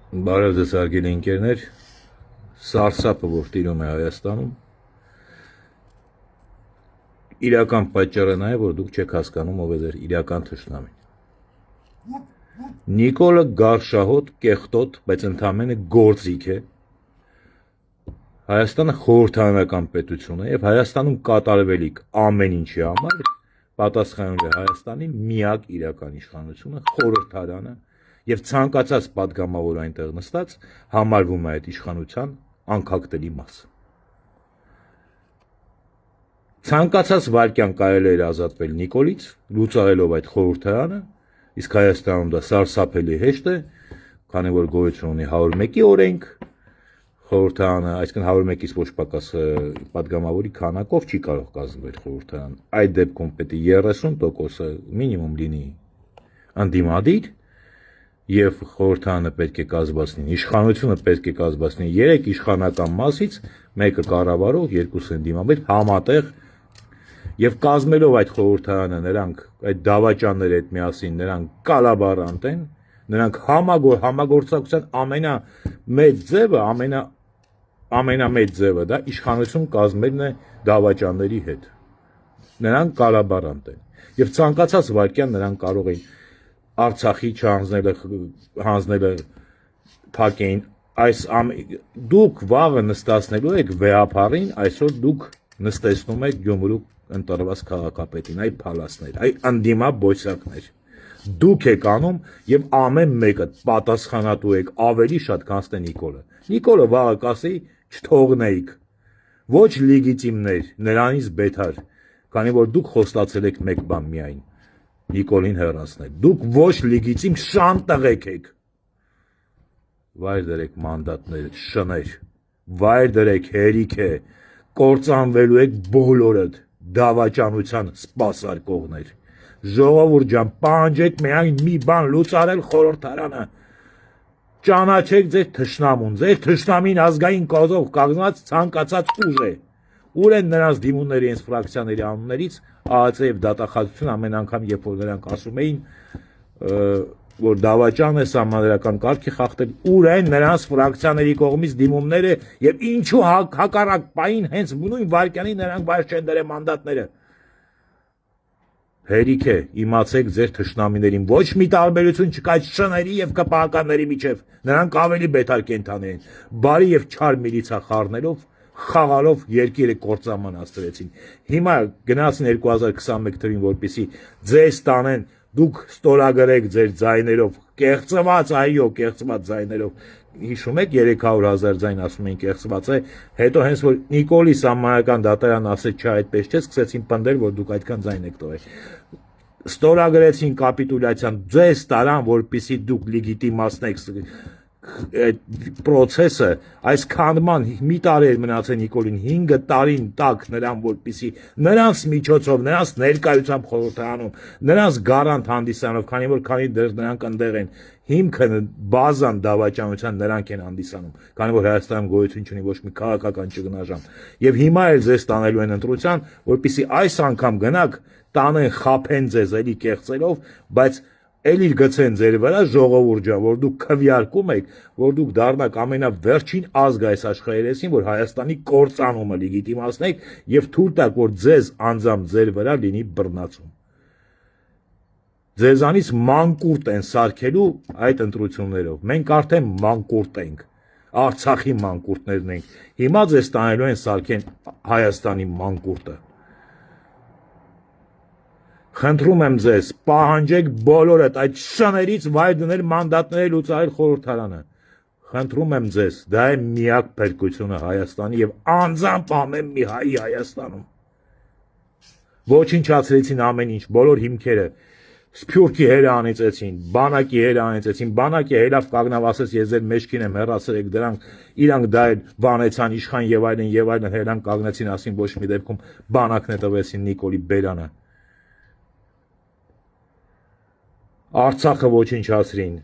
Բարև ձեզ հարգելի ընկերներ, սարսափը, որ տիրում է Հայաստանում, իրական պատճառը նա է, որ դուք չեք հասկանում ով է ձեր իրական թշնամին։ Նիկոլը գարշահոտ, կեղտոտ, բայց ընդամենը գործիք է։ Հայաստանը խորհրդարանական պետություն է եւ Հայաստանում կատարվելիք ամեն ինչի համար պատասխանատու է Հայաստանի միակ իրական իշխանությունը, խորհրդարանը, եւ ցանկացած падգամավոր այնտեղ նստած համարվում է այդ իշխանության անկախտելի մաս։ Ցանկացած վարքյան կարելի էր ազատվել Նիկոլից, լուծարելով այդ խորհրդարանը, իսկ Հայաստանում դա սարսափելի հեշտ է, քանի որ գոյություն ունի 101-ի օրենք, խորհրդարանը, այսինքն 101-ից ոչ պակաս падգամավորի քանակով չի կարող կազմվել խորհրդարան։ Այդ դեպքում պետք է 30% մինիմում լինի անդիմադիր, եւ խորհրդարանը պետք է կազմվածնի, իշխանությունը պետք է կազմվածնի 3 իշխանական մասից, մեկը կառավարող, երկուսը ընդդիմադիր, համատեղ, եւ կազմելով այդ խորհրդարանը նրանք այդ դավաճանները հետ միասին նրանք կալաբարանտ են, նրանք համագործակցության ամենամեծ ձևը, ամենամեծ ձևը դա իշխանություն կազմելն է դավաճանների հետ։ Նրանք կալաբարանտ են եւ ցանկացած վարքյան նրանք կարող են Արցախի հանձնելը փակեին, դուք վաղը նստացնելու եք վեհապարին, այսօր դուք նստեցնում եք Գյումրու ընտրված քաղաքապետին, այ փալասներ, այ անդիմա բոյսակներ, դուք եք անում եւ ամեն մեկը պատասխանատու եք ավելի շատ քան ստե Նիկոլը վաղը կասի չթողնեիք, ոչ լեգիտիմներ, նրանից բետար, քանի որ դուք խոստացել եք մեկ բան միայն Նիկոլին հեռացնել, դուք ոչ լեգիտիմ շան տղեկ եք, վայր դրեք մանդատները, շներ, վայր դրեք հերիք է, կործանվելու եք բոլորդ, դավաճանության սպասարկողներ, ժողովուրդ ջան, պահանջեք միայն մի բան լուծարել խորհրդարանը, ճանաչեք ձեր թշնամին ազգային կոզով կազմած ցանկացած ուժ է, ուր են նրանց դիմումների հենց ֆրակցիաների անուններից ԱԱՑ եւ դատախազությունը ամեն անգամ երբ որ նրանք ասում էին որ դավաճան է սահմանադրական կարգի խախտել, ուր են նրանց ֆրակցիաների կողմից դիմումները եւ ինչու հակառակ պահին հենց նույն վարքյանին նրանք վայր չեն դրել մանդատները։ Հերիք է, իմացեք ձեր թշնամիներին, ոչ մի տարբերություն չկա այդ շների եւ ԿՊԱ-ականների միջեւ, նրանք ավելի բետար կենթանի են, բարի եւ չար միլիցիա խառնելով խաղալով երկիրը կործանման հասցրեցին։ Հիմա գնացին 2021 թվին, որպեսի ձեզ տանեն, դուք ստորագրեք ձեր ձայներով, կեղծված, այո, կեղծված ձայներով։ Հիշում եք 300,000 ձայն ասում էին կեղծված է, հետո հենց որ Նիկոլի սահմանական դատարան ասեց չէ, այդպես չէ, սկսեցին պնդել, որ դուք այդքան ձայն եք տվել։ Ստորագրեցին կապիտուլյացիան, ձեզ տարան, որպեսի դուք լեգիտիմացնեք պրոցեսը, այս քանդման մի տարի էր մնացել Նիկոլին, 5 տարին տակ նրան, որպեսի նրանց միջոցով, նրանց ներկայությամբ խորհրդարանում, նրանց գարանտ հանդիսանով, քանի դեռ նրանք ընդեղ են, հիմքը բազան դավաճանության նրանք են հանդիսանում, քանի որ Հայաստանում գոյություն չունի ոչ մի քաղաքական ճգնաժամ, եւ հիմա էլ ձեզ տանելու են ընտրության, որպեսի այս անգամ գնաք, տանեն, խափեն ձեզ էլի կեղծելով, բայց էլի գցեն ձեր վրա ժողովուրդ ջան, որ դուք քվյարկում եք, որ դուք դառնաք ամենավերջին ազգը այս աշխարհերեսին, որ Հայաստանի կործանումը լեգիտիմացնեք եւ թույլ տաք, որ ձեզ անձամբ ձեր վրա լինի բռնացում։ Ձեզանից մանկուրտ են սարքելու այդ ընտրություններով։ Մենք արդեն մանկուրտ ենք։ Արցախի մանկուրտներն ենք։ Հիմա ձեզ տանելու են սարքեն Հայաստանի մանկուրտը։ Խնդրում եմ ձեզ, պահանջեք բոլորդ այդ շներից վայր դնել մանդատները լուծարել խորհրդարանը։ Խնդրում եմ ձեզ, դա է միակ փրկությունը Հայաստանի եւ անձամբ ամեն մի հայի Հայաստանում։ Ոչնչացրեցին ամեն ինչ, բոլոր հիմքերը, Սփյուռքի հերը անիծեցին, բանակի հերը անիծեցին, բանակի հերավ կանգնավ ասես ես ձեր մեջքին եմ հեռացրեք դրանք, իրանք դա էլ վանեցան իշխան եւ այլն հերան կանգնեցին, ասին ոչ մի դեպքում բանակն է տվեցին Նիկոլի Բերանը։ Արցախը ոչնչացրին,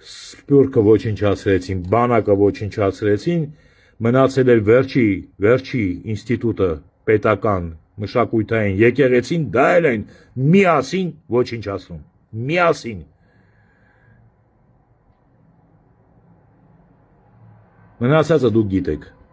Սփյուռքը ոչնչացրեցին, բանակը ոչնչացրեցին, մնացել էր վերջի ինստիտուտը պետական մշակութային եկեղեցին, դա էլ են միասին ոչնչացնում, միասին։ Մնացածը դուք գիտեք։